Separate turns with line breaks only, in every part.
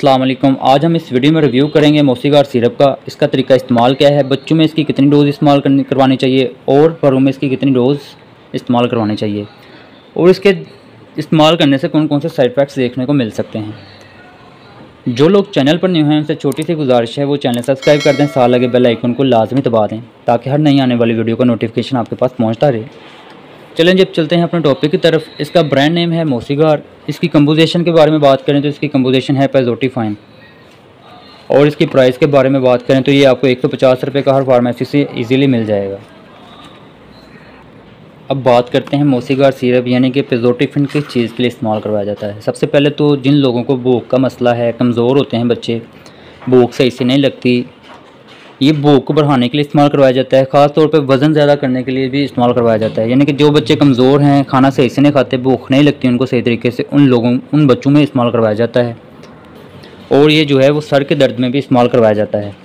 अस्सलाम वालेकुम। आज हम इस वीडियो में रिव्यू करेंगे मोसीगार सिरप का। इसका तरीका इस्तेमाल क्या है, बच्चों में इसकी कितनी डोज़ इस्तेमाल करवानी चाहिए और बड़ों में इसकी कितनी डोज़ इस्तेमाल करवानी चाहिए और इसके इस्तेमाल करने से कौन कौन से साइड इफ़ेक्ट्स देखने को मिल सकते हैं। जो लोग चैनल पर न्यू हैं उनसे छोटी सी गुजारिश है वो चैनल सब्सक्राइब कर दें, साथ लगे बेल आइकन को लाजमी दबा दें ताकि हर नई आने वाली वीडियो का नोटिफिकेशन आपके पास पहुँचता रहे। चलें जब चलते हैं अपने टॉपिक की तरफ। इसका ब्रांड नेम है मोसीगार। इसकी कंपोजिशन के बारे में बात करें तो इसकी कंपोजिशन है पैजोटिफाइन और इसकी प्राइस के बारे में बात करें तो ये आपको 150 रुपये का हर फार्मेसी से इजीली मिल जाएगा। अब बात करते हैं मोसीगार सिरप यानी कि पैजोटिफाइन किस चीज़ के लिए इस्तेमाल करवाया जाता है। सबसे पहले तो जिन लोगों को भूख का मसला है, कमज़ोर होते हैं बच्चे, भूख सही से नहीं लगती, ये भूख को बढ़ाने के लिए इस्तेमाल करवाया जाता है। ख़ास तौर पे वज़न ज़्यादा करने के लिए भी इस्तेमाल करवाया जाता है। यानी कि जो बच्चे कमज़ोर हैं, खाना सही से नहीं खाते, भूख नहीं लगती उनको सही तरीके से, उन बच्चों में इस्तेमाल करवाया जाता है। और ये जो है वो सर के दर्द में भी इस्तेमाल करवाया जाता है।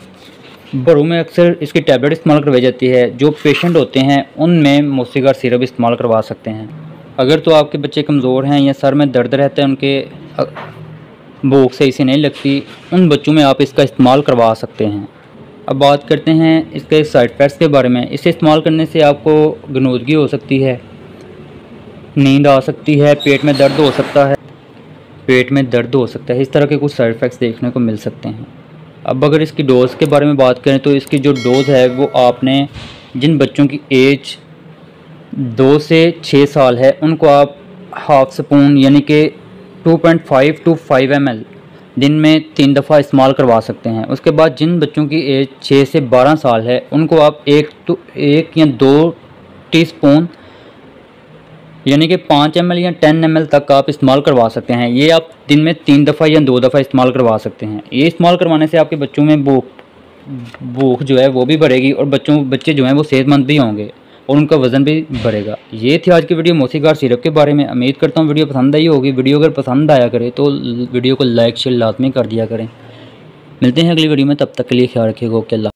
बड़ों में अक्सर इसकी टैबलेट इस्तेमाल करवाई जाती है। जो पेशेंट होते हैं उनमें मोसीगार सिरप इस्तेमाल करवा सकते हैं। अगर तो आपके बच्चे कमज़ोर हैं या सर में दर्द रहता है, उनके भूख सही से नहीं लगती, उन बच्चों में आप इसका इस्तेमाल करवा सकते हैं। अब बात करते हैं इसके साइड इफ़ेक्ट्स के बारे में। इसे इस्तेमाल करने से आपको गनूदगी हो सकती है, नींद आ सकती है, पेट में दर्द हो सकता है, इस तरह के कुछ साइड इफ़ेक्ट्स देखने को मिल सकते हैं। अब अगर इसकी डोज़ के बारे में बात करें तो इसकी जो डोज़ है वो आपने जिन बच्चों की एज 2 से 6 साल है उनको आप हाफ स्पून यानी कि 2.5 to 5 ml दिन में 3 दफ़ा इस्तेमाल करवा सकते हैं। उसके बाद जिन बच्चों की एज 6 से 12 साल है उनको आप 1 या 2 टीस्पून यानी कि 5 ml या 10 ml तक आप इस्तेमाल करवा सकते हैं। ये आप दिन में 3 दफ़ा या 2 दफ़ा इस्तेमाल करवा सकते हैं। ये इस्तेमाल करवाने से आपके बच्चों में भूख जो है वो भी बढ़ेगी और बच्चे जो हैं वो सेहतमंद भी होंगे और उनका वज़न भी बढ़ेगा। ये थी आज की वीडियो मोसीगार सिरप के बारे में। उम्मीद करता हूँ वीडियो पसंद आई होगी। वीडियो अगर पसंद आया करे तो वीडियो को लाइक शेयर लाजमी कर दिया करें। मिलते हैं अगली वीडियो में, तब तक के लिए ख्याल रखिएगा। ओके।